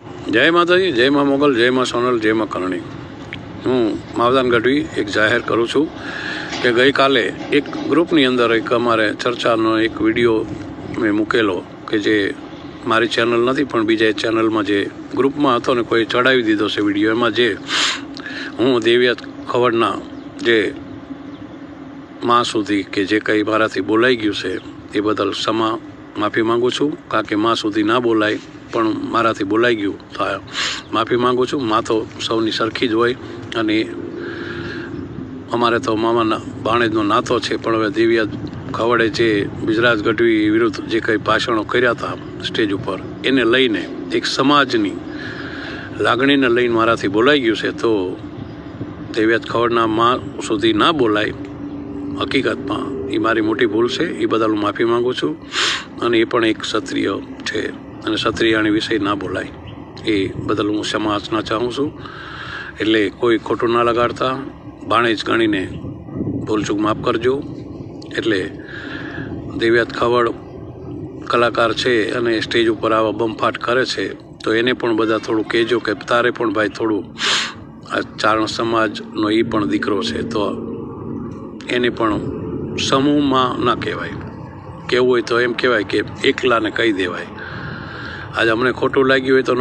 જય માતાજી, જય મા મોગલ, જય મા સોનલ, જય મા કરણી। હું માવદાન ગઢવી એક જાહેર કરું છું કે ગઈકાલે એક ગ્રુપની અંદર એક અમારે ચર્ચાનો એક વિડીયો મેં મૂકેલો કે જે મારી ચેનલ નથી પણ બીજા ચેનલમાં જે ગ્રુપમાં હતો ને કોઈ ચડાવી દીધો છે વિડીયો। એમાં જે હું દેવિયા ખવડના જે માં સુધી કે જે કંઈ મારાથી બોલાઈ ગયું છે એ બદલ માફી માગું છું, કારણ કે માં સુધી ના બોલાય પણ મારાથી બોલાઈ ગયું તો માફી માગું છું। માં તો સૌની સરખી જ હોય અને અમારે તો મામાના ભાણેજનો નાતો છે, પણ હવે દેવિયા ખવડે જે ગુજરાત ગઢવી વિરુદ્ધ જે કંઈ ભાષણો કર્યા હતા સ્ટેજ ઉપર એને લઈને એક સમાજની લાગણીને લઈને મારાથી બોલાઈ ગયું છે, તો દેવિયા ખવડના માં સુધી ના બોલાય, હકીકતમાં એ મારી મોટી ભૂલ છે, એ બદલ હું માફી માગું છું। અને એ પણ એક ક્ષત્રિય છે અને ક્ષત્રિયાણી વિષય ના બોલાય એ બદલ હું ક્ષમાયાચના ચાહું છું। એટલે કોઈ ખોટું ના લગાડતા, ભાણેજ ગણીને ભૂલચૂક માફ કરજો। એટલે દેવિયા ખવડ કલાકાર છે અને સ્ટેજ ઉપર આવા બમફાટ કરે છે તો એને પણ બધા થોડું કહેજો કે તારે પણ ભાઈ થોડું આ ચારણ સમાજનો એ પણ દીકરો છે તો એને પણ સમૂહમાં ના કહેવાય, કહેવું હોય તો એમ કહેવાય કે એકલાને કહી દેવાય। આજે અમને ખોટું લાગ્યું હોય તો